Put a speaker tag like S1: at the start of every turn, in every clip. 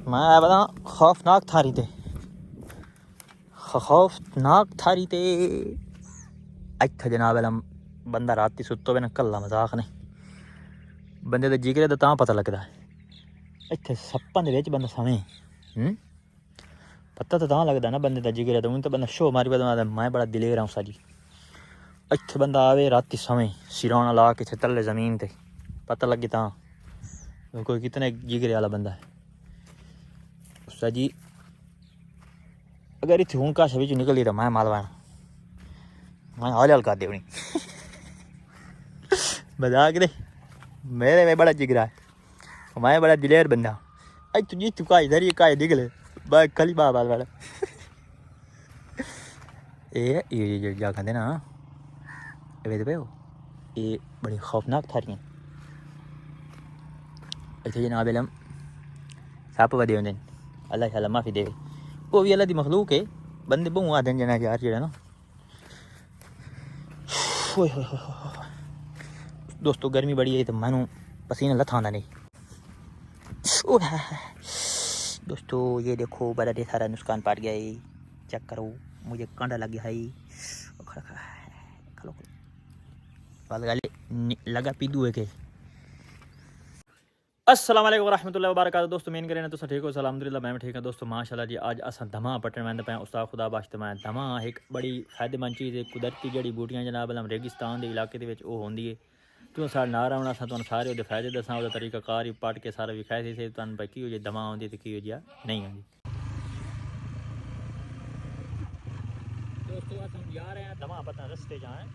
S1: मैं आया पता खौफनाक थारी ते इत्थे जनाब अलम बंदा राती सुत्तो पे ना कल्ला मजाक ने बंदे दे जिगरे दा तां पता लगदा है इत्थे सप्पां दे विच बंदा सवें पता तो तां लगदा ना बंदे दा जिगरे दा तो बंदा शो मारी पता मैं बड़ा दिलेर आऊं साजी इत्थे बंदा आवे राती सवें सिरौना ला के इत्थे तले जमीन ते पता लगे तां कोई कितने जिगरे वाला बंदा है उस्ता जी। अगर इत्थे हूँ काश बिच निकली तो मैं मालवाना मैं हल कर देनी मजाक दे मेरे में बड़ा जिगरा है मैं बड़ा दिलेर बंदा अज तुझी चुका इधर ही का निकले बस कली बाबा वाला ये जा कहते ना वे पे ये बड़ी खौफनाक थारियां इतने जनाब इलम सप वधे होंगे अल्लाह शाला माफ़ी दे वो भी अल्लाह दी मखलूक है बंदे बहु आते हैं जना यार जेड़ा ना दोस्तों गर्मी बड़ी है तो मैनू पसीना लथा आंदा नहीं दोस्तों ये देखो बड़ा ढेर सारा नुकसान पड़ गया है चेक करो मुझे कांटा लग गया है खलो लगा पीदू है के अस्सलाम वालेकुम रहमतुल्लाहि व बरकातहू दोस्तों मेन करें तो ठीक हो अलहमदुलिल्लाह मैं ठीक है दोस्तों माशाल्लाह जी आज अस दमा पटन मैं पे उस्ताद खुदा बाश्त मैं दमा एक बड़ी फायदेमंद चीज़ है कुदरती जड़ी बूटियां जनाब अलम रेगिस्तान के इलाके के होंगी है तुम साढ़े नाल आना अस तुम सारे वो फायदे दसा वो तरीका कार ही पट के सारा विखाए थे तुम भाई की हो जाए दमा आँदी तो की हो जाए नहीं आँदी दोस्तों अस जा रहे हैं दमा पता रस्ते जाए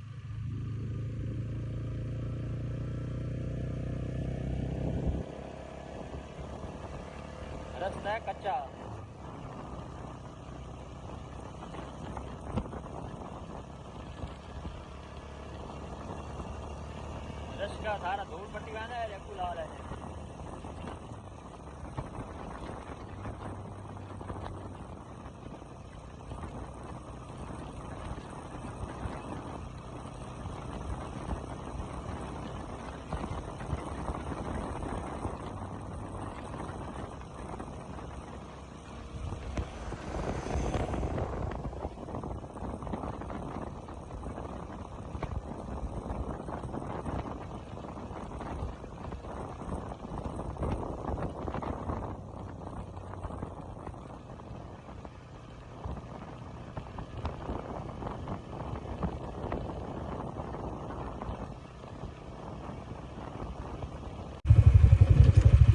S1: रास्ता है कच्चा रस का सारा धूल पट्टी गाना है रेकू लाल है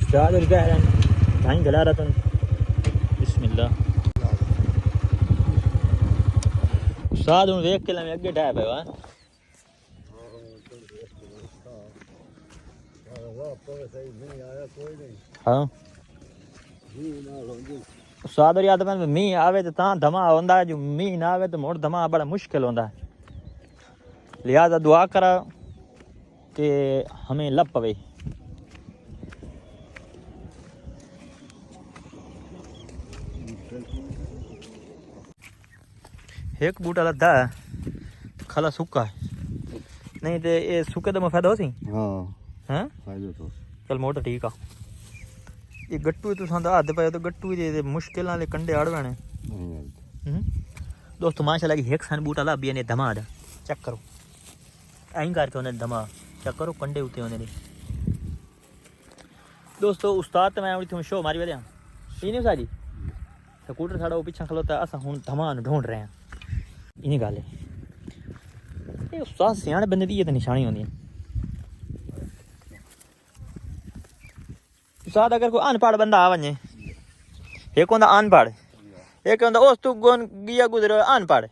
S1: उस्ताद रुपया कहीं गला रहा तुम बिस्मिल्लाह उस्ताद हूँ वेख के लमें अगे डाय पे हाँ उस्ताद याद मैं मीह आवे तो तां धमा होंदा है जो मीह ना आवे तो मुड़ धमा बड़ा मुश्किल होंदा है लिहाजा दुआ करा कि हमें लब पवे एक बूटा लद्दा है खला सूखा है नहीं तो ये सूखे तो फायदा हो सी हाँ फायदा चल मोटा ठीक आ ये गट्टू तो हाथ पाए तो गट्टू ही मुश्किल नाल कंडे आड़ पैने दोस्तों माशाल्लाह की एक सन बूटा लाभी ने धमा दा चेक करो ऐं करके उन्हें धमा चेक करो कंडे उत्ते उन्हें दोस्तों उस्ताद तो मैं तुम शो मारी वजह नहीं सारी स्कूटर साड़ा वो पिछा खलोता अस हूँ धमा ढूंढ रहे हैं इन्हीं गल है उस्ताद सियाने बंदे की ये तो निशानी होंगी उस्ताद अगर कोई अनपढ़ बंदा आ वने एक होंदा अनपढ़ एक होंदा उस तू गिया गुजरे अनपढ़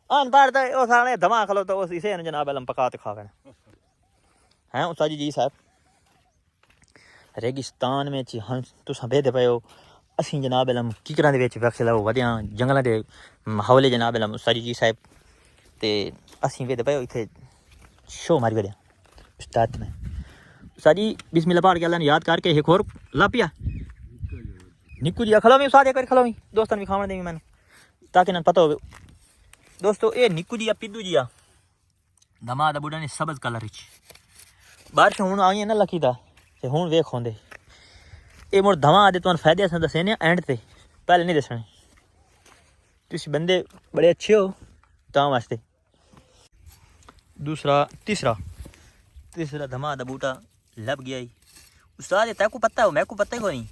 S1: तो उस आने धमा खलो तो उस इसे जनाब अलम पका तो खावे हैं उस्ताद जी साहब रेगिस्तान में हम तुस बेदे पे हो असी जनाब अलम कीकरां दे विच वक्स लाओ वधिया जंगलां दे हौले जनाब अलम उस्ताद जी साहब ते असी वेदे पे इत्थे शो मारी वधिया उस्ताद में उस्ताद जी बिस्मिल्लाह पढ़ के अल्लाह ने याद करके एक और लापिया निक्कू जी खलो मैं उस्ताद एक बार खलो दोस्तां भी खावन देवी मैंने ताकि ना पता हो दोस्तों ये निक्कू जी पिद्दू जी दमा दा बुढ़ा ने सबज कलर बारिश हूँ आई है ना लकी दा ते हूँ वेख होंदे ये मुड़ दवा आदि तुहानू फायदे असां दसे ने एंड ते, पहले नहीं दसने। तुसीं बंदे बड़े अच्छे हो तां वास्ते। तीसरा धमा दा बूटा लभ गया ही। उस्ताद तैको पता हो, मैको पता ही कोई नहीं।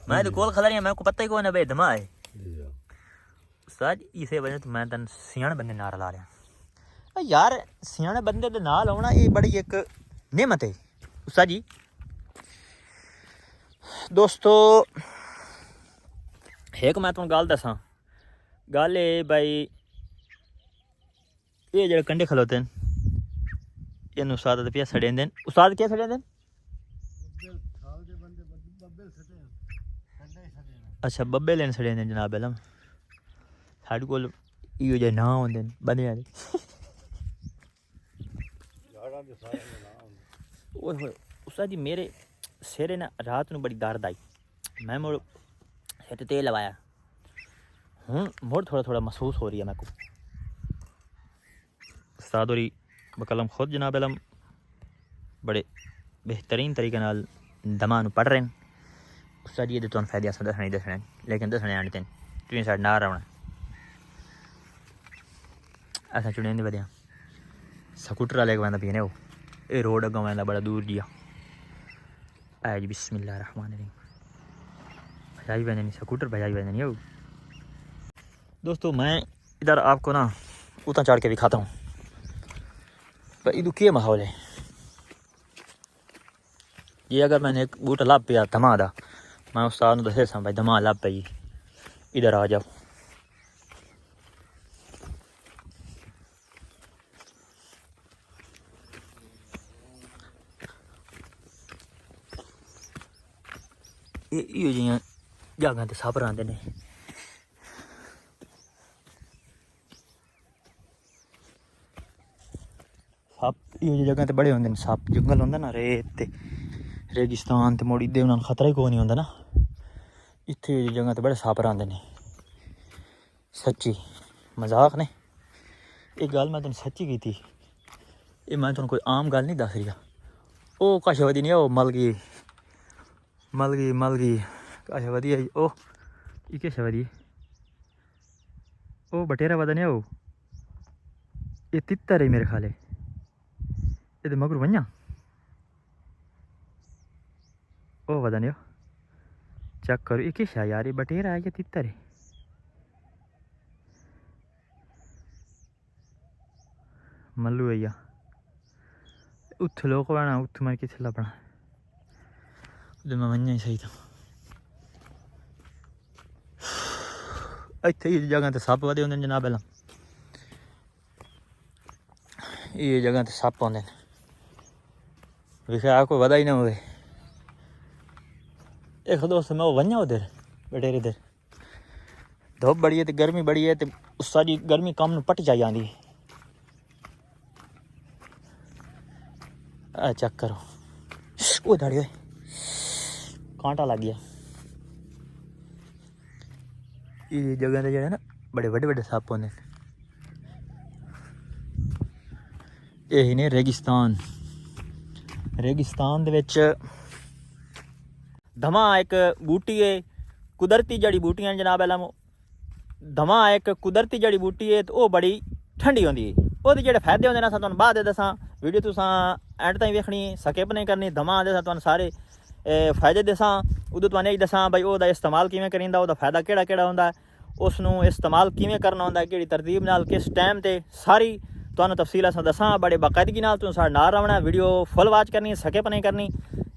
S1: मैं तो कोल खड़ा रही, मैको पता ही कोई ना भाई धमा है उस्ताद। इसे वजह तो मैं तन सियाने बंदे नाल ला रहा यार। सियाने बंदे दे नाल आउणा ये बड़ी एक नेमत है उस्ताद जी। दोस्तों एक मैं तुहानू गल दसां, गल ये भाई ये जेह्ड़े कंढे खलोते न इन उस्ताद ते पिया सड़े देन। उस्ताद क्या सड़े देन? अच्छा बब्बे लेन सड़े देन जनाब अलम। साढ़े कोल इहो जेह् नां होंदे न बंदे दे। उस्ताद जी मेरे सिरे ना रात नू बड़ी दर्द आई। मैं मुड़ सिर तेल लवाया, हूँ मुड़ थोड़ा थोड़ा महसूस हो रही है मेरे को। उस्ताद होरी बकलम खुद जनाब अलम बड़े बेहतरीन तरीके नाल दमा नू पढ़ रहे हैं। उस्ताद जी ये तुहानू फायदे असां दसने ही दसने, लेकिन दसने आने तेन तुसीं साढ़े नाल रौह्ना। असां चुने नहीं बदेआ स्कूटर आह्ले वैंदा पीने हो, ये रोड अग्गों वैंदा बड़ा दूर जिया। आज बिस्मिल्लाह रहमान रहीम बजाई वैंदे नहीं स्कूटर, बजाई वैंदे नहीं हो। दोस्तों मैं इधर आपको ना उतना चढ़ के दिखाता हूँ पर इधर क्या माहौल है। ये अगर मैंने एक बूटा लाभ पिया धमा दा, मैं उस्ताद दसे सा भाई धमा लाभ पई, इधर आ जाओ। इहो जियां जगह ते सप रहांदे ने। सप इहो जी जगह ते बड़े होंदे न। सप जंगल होंदा ना रेत ते रेगिस्तान ते मुड़ इदे उन्हां खतरा ही कोई नहीं होंदा ना। इत्थे इहो जी जगह ते बड़े सप रहांदे ने। सच्ची मजाक ने ये गल मैं तुहानू सच्ची कीती। ये मैं तुहानू कोई आम गल नहीं दस रिहा। ओह कशवदी नहीं, ओह मलगी मलगी मलगी कशवदी आई। ओह ये कशवदी, ओह बटेरा वदा नहीं। ओह ये तित्तर है मेरे ख्याले, ये मगर वंजा ओह वदा नहीं। चेक करो ये किश है यार, ये बटेरा है या तित्तर है? मल्लू है या उत्थ लोग बना, उत्थ मैं कित्थे लभना, मैं वंजा ही सही था। इत्थे इस जगह ते सप वधे होंदे जनाब अलम। ये जगह ते सप होंदे न, विखा कोई वधा ही ना होवे। एक दोस्त मैं वंजा उधर बटेरे इधर धुप बड़ी है तो गर्मी बड़ी है तो उस सारी गर्मी कम नू पट जाई आंदी। चेक करो वो दाड़ी कांटा लग गया। ये जगह ते जेह्ड़े ना बड़े बड़े बड़े सप होंदे। यही ने रेगिस्तान, रेगिस्तान दे विच धमा एक बूटी है, कुदरती जड़ी बूटियां जनाब अलम। धमा एक कुदरती जड़ी बूटी है तो वह बड़ी ठंडी होंदी है। ओहदे जेह्ड़े फायदे होंदे न असां तुहानू बाद दसां। वीडियो तुसां एंड ताईं वेखनी, स्किप नहीं करनी। धमा दे तुहानू सारे फायदे दसां, उदों तुहानू यही दसां भाई ओहदा इस्तेमाल किवें करींदा, ओहदा फायदा केड़ा केड़ा होंदा, उसनू इस्तेमाल किवें करना होंदा, केड़ी तरतीब नाल किस टाइम ते सारी तुहानू तफसील असां दसां। बड़े बाकायदगी नाल तुहां साडे नाल रवना, वीडियो फुल वाच करनी, स्किप नहीं करनी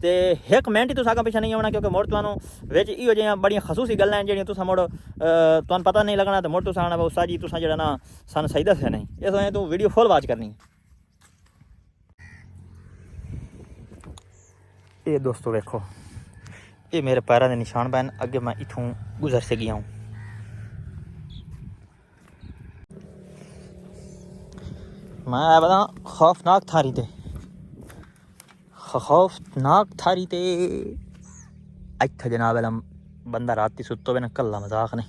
S1: ते एक मिनट ही तुसां अग्गों पिच्छे नहीं होना, क्योंकि मुड़ तुहानू विच इहो जिहियां बड़ियां खसूसी गल्लां जेह्ड़ियां तुसां मुड़ तुहानू पता नहीं लगना, तो मुड़ तुसां आना उस्ताद जी तुसां जेह्ड़ा ना सानू सही दस्सेआ नहीं। इस वजह तू वीडियो फुल वाच करनी। ये दोस्तों देखो ये मेरे पैरों के निशान पैन, अगे मैं इथों गुजर से गया हूँ। मैं आया पता खौफनाक थारी ते, खौफनाक थारी ते इत्थे जनाब अलम बंदा राती सुत्तो पे ना कल्ला मजाक ने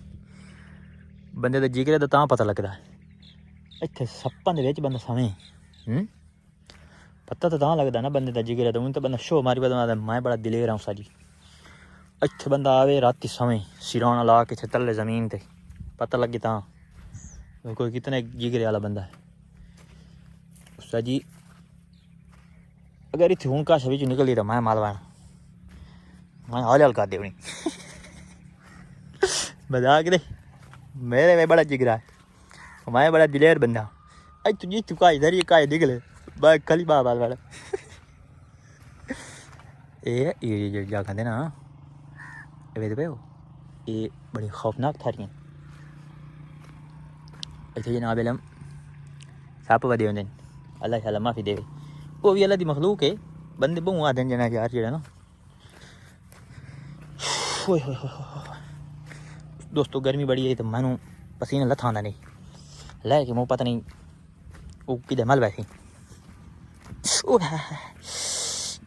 S1: बंदे दे जिगरे दा तां पता लगदा है। इत्थे सप्पां दे विच बंदा सवें पता तो तां लगदा ना बंदे दा जिगरे दा। हूँ तो बंदा शो मारी पता मैं बड़ा दिलेर आऊँ साजी। ਇੱਥੇ ਬੰਦਾ ਆਵੇ ਰਾਤੀ ਸਮੇਂ ਸਿਰਾਣਾ ਲਾ ਕੇ ਥੱਲੇ ਜ਼ਮੀਨ ਤੇ ਪਤਾ ਲੱਗੇ ਤਾਂ ਕੋਈ ਕਿਤਨੇ ਜਿਗਰੇ ਵਾਲਾ ਬੰਦਾ ਹੈ ਉਸਤਾਦ ਜੀ। अगर इतने हूँ काश भी निकली तो मैं मालवाना मैं हाल हाल कर दे मजाक दे मेरे में बड़ा जिगरा है मैं बड़ा दिलेर बंदा अज तुझे तू काश धरी काश निकले बस कली बाबा वाला ये जा कहते ना वे पे ये बड़ी खौफनाक थारियां इतने जनाब इलम सप वधे होंगे अल्लाह शाला माफ़ी देवे वो भी अल्लाह दी मखलूक है बंदे बहु आते जना यार जेड़ा ना दोस्तों गर्मी बड़ी है तो मैनू पसीना लथा आंदा नहीं लै के मुँह पता नहीं वो किधर मल बैठी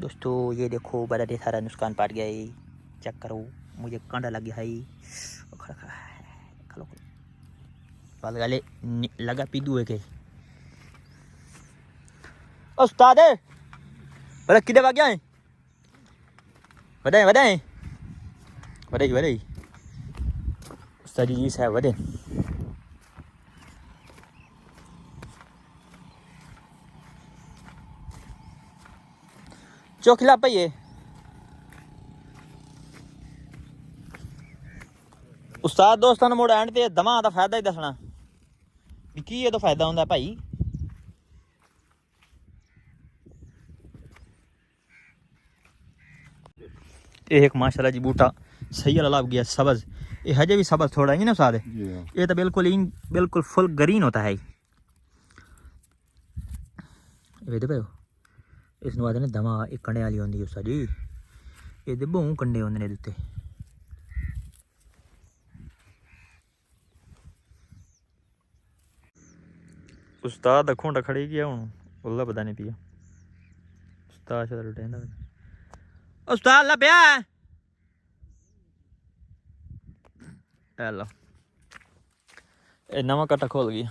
S1: दोस्तों ये देखो बड़ा ढेर सारा नुकसान पाट गया है चेक करो मुझे कांडा लग गया है खलो बाल गाले लगा पीदू है के उस्ताद बोला किधर भाग गया है वधाई वधाई वधाई वधाई उस्ताद जी साहब वधे चौखिला पाइए उस्ताद दोस्तों ने मुड़ एंड ते दमा दा फायदा ही दसना भी की ये तो फायदा होंदा भाई एक माशाल्लाह जी बूटा सही वाला लग गया सब्ज ये हजे भी सब्ज थोड़ा ही ना सादे ये तो बिल्कुल फुल ग्रीन होता है ये दे भाई इस नु आदे ने दमा एक कंडे वाली होंदी है उस्ताद जी ये दे बहु कंडे होंदे ने दिते उस्ताद दा खोंडा खड़ी गया हुन उल्ला पता नहीं पिया उस्ताद शा रुटेंदा उस्ताद ला पिया हेलो ए नवा कट्टा खोल गया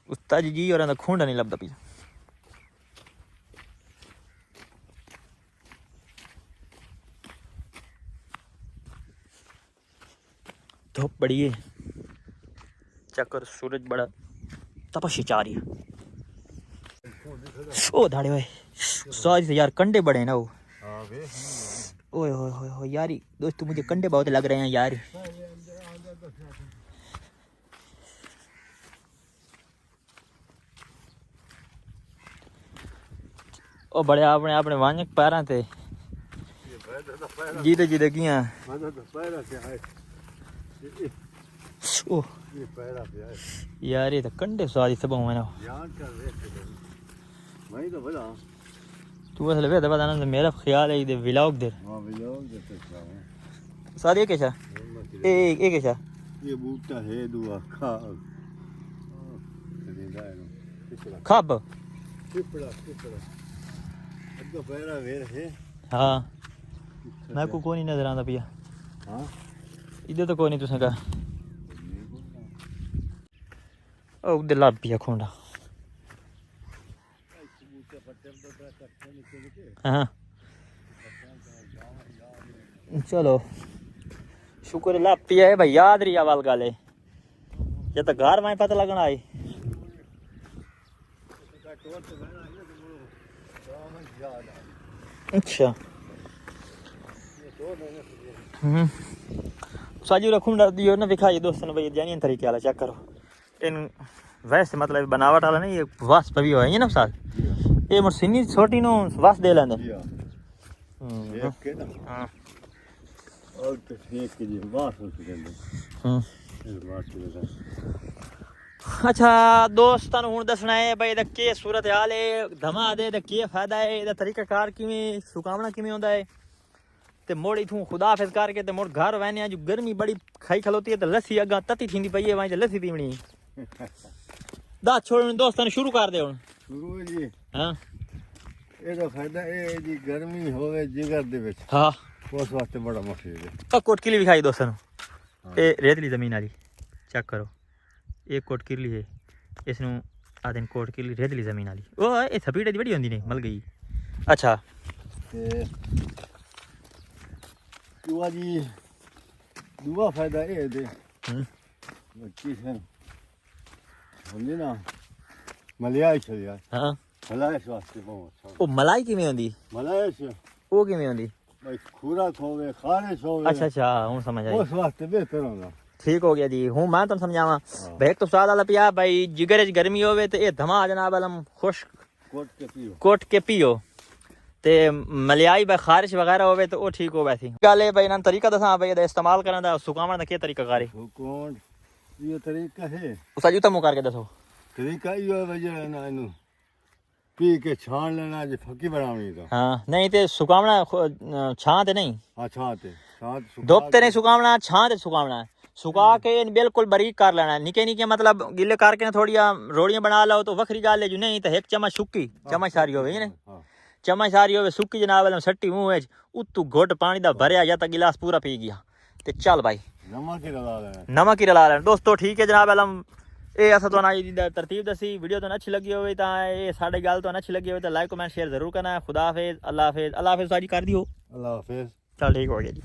S1: उस्ताद जी और खोंडा नहीं लभदा पिया धूप बड़ी है चक्कर सूरज बड़ा तपस्या चाह रही है ओ धाड़े भाई सॉरी से यार कंडे बड़े ना वो ओए होए होए होए यार दोस्तों मुझे कंडे बहुत लग रहे हैं यार ओ बड़े आपने अपने वांजक पैरां ते जीते जीते किया ओ यार ये तो कंडे सॉरी सब है ना तू असल वे पता ना मेरा ख्याल है ये व्लॉग दे साथ ये कैसा ए कैसा
S2: ये बूटा है दुआ खा
S1: खब
S2: पिपड़ा अग्गा पैरा वेर है
S1: हाँ मैं को नहीं नजर आंदा पिया
S2: हां
S1: इधर तो कोई नहीं तुसें कहा ओ उधर ला पिया खोंडा हाँ चलो शुक्र ला पिया है भाई याद रही वाल गाले ये तो घर में पता लगना आई अच्छा साजू रखूंगा दियो ना दिखाइए दोस्तों भाई जानिए तरीके वाला चेक करो इन वैसे मतलब बनावट वाला नहीं ये वास पवी हुआ है ना साल ये मरसिनी छोटी नो वास दे लेंदे हां
S2: और तो एक के जी वास हो गए
S1: अच्छा दोस्तों हुण दसना है भाई दा के सूरत हाल है धमा दे दा के फायदा है दा तरीका कार किवें सुकावना किवें होंदा है ते मोड़ इथों खुदा हाफिज करके ते मोड़ घर वहने जो गर्मी बड़ी खाई खलोती है तो लस्सी अगा तती थींदी पई है वहीं लस्सी पीवनी दा छोड़ दोस्तों शुरू कर दे हुण
S2: शुरू जी
S1: हां
S2: ਇਹਦਾ ਫਾਇਦਾ ਇਹ ਹੈ ਜੀ ਗਰਮੀ ਹੋਵੇ ਜਿਗਰ ਦੇ ਵਿੱਚ
S1: ਹਾਂ
S2: ਉਸ ਵਾਸਤੇ ਬੜਾ ਮਫੀਦ ਹੈ
S1: ਆ ਕੋਟਕੀਲੀ ਵਿਖਾਈ ਦੋਸਤਾਂ ਨੂੰ ਇਹ ਰੇਤਲੀ ਜ਼ਮੀਨ ਵਾਲੀ ਚੈੱਕ ਕਰੋ ਇਹ ਕੋਟਕੀਲੀ ਹੈ ਇਸ ਨੂੰ ਆਦਨ ਕੋਟਕੀਲੀ ਰੇਤਲੀ ਜ਼ਮੀਨ ਵਾਲੀ ਉਹ ਇਹ ਥਪੀੜੇ ਦੀ ਬੜੀ ਹੁੰਦੀ ਨੇ ਮਲ ਗਈ ਅੱਛਾ
S2: ਤੇ ਦੂਆ ਜੀ ਦੂਆ ਫਾਇਦਾ ਇਹ ਦੇ
S1: ਹੂੰ
S2: ਬੱਚੀ ਹੈ ਹੁੰਦੀ ਨਾ ਮਲਿਆਈ ਚਲਿਆ
S1: ਹਾਂ
S2: ਮਲਾਇਸ਼ ਵਾਸਤੇ ਬਹੁਤ ਅੱਛਾ
S1: ਉਹ ਮਲਾਈ ਕਿਵੇਂ ਹੁੰਦੀ
S2: ਮਲਾਇਸ਼
S1: ਉਹ ਕਿਵੇਂ ਹੁੰਦੀ
S2: ਬਈ ਖੁਰਾਕ ਹੋਵੇ ਖਾਰਿਸ਼ ਹੋਵੇ
S1: ਅੱਛਾ ਅੱਛਾ ਹੁਣ ਸਮਝ ਆਈ
S2: ਉਸ ਵਾਸਤੇ ਬਿਹਤਰ ਹੁੰਦਾ
S1: ठीक हो गया जी हूँ मैं तुम समझावा भाई एक तो स्वाद वाला पिया भाई जिगर च गर्मी होवे ते ये धमा जनाब अलम खुश कोट के पियो ते मलियाई भाई खारिश वगैरह होवे तो वो ठीक हो वैसी गल है भाई ना तरीका दसा भाई ਇਹਦਾ इस्तेमाल करने ਦਾ सुकावन ਦਾ ਕੀ तरीका कारी
S2: हुकूम ये तरीका है
S1: उस अजू तमु करके दसो
S2: तरीका ये है वजह ना इनु पी के छान लेना जे फकी बनावनी तो
S1: हाँ नहीं ते सुकावना छां ते नहीं
S2: हां छाते छात
S1: दोपते नहीं सुकावना छां ते सुकावना सुका के बिल्कुल बारीक कर लेना निके निके मतलब गिले करके ना थोड़िया रोड़ियां बना लो तो वखरी गल है जो नहीं तो एक चम्मच सुक्की चम्मच सारी होवे ने चम्मच सारी होवे सुक्की जनाब अलम सट्टी मुंह विच उतू घुट पानी दा भरया या ता गिलास पूरा पी गया ते चल भाई
S2: नमक ही रला लेना
S1: नमक ही रला लेना दोस्तों ठीक है जनाब अलम ਇਹ ਅਸਾਂ ਤੁਹਾਨੂੰ ਅੱਜ ਦੀ ਤਰਤੀਬ ਦੱਸੀ ਵੀਡੀਓ ਤੁਹਾਨੂੰ ਅੱਛੀ ਲੱਗੀ ਹੋਵੇ ਤਾਂ ਇਹ ਸਾਡੀ ਗੱਲ ਤੁਹਾਨੂੰ ਅੱਛੀ ਲੱਗੀ ਹੋਵੇ ਤਾਂ ਲਾਈਕ ਕਮੈਂਟ ਸ਼ੇਅਰ ਜ਼ਰੂਰ ਕਰਨਾ ਖੁਦਾ ਹਾਫਿਜ਼ ਅੱਲਾ ਹਾਫਿਜ਼ ਅੱਲਾ ਹਾਫਿਜ਼ ਸਾਜੀ ਕਰ ਦਿਓ
S2: अल्लाह हाफिज
S1: ਚਲ ਠੀਕ ਹੋ ਗਿਆ ਜੀ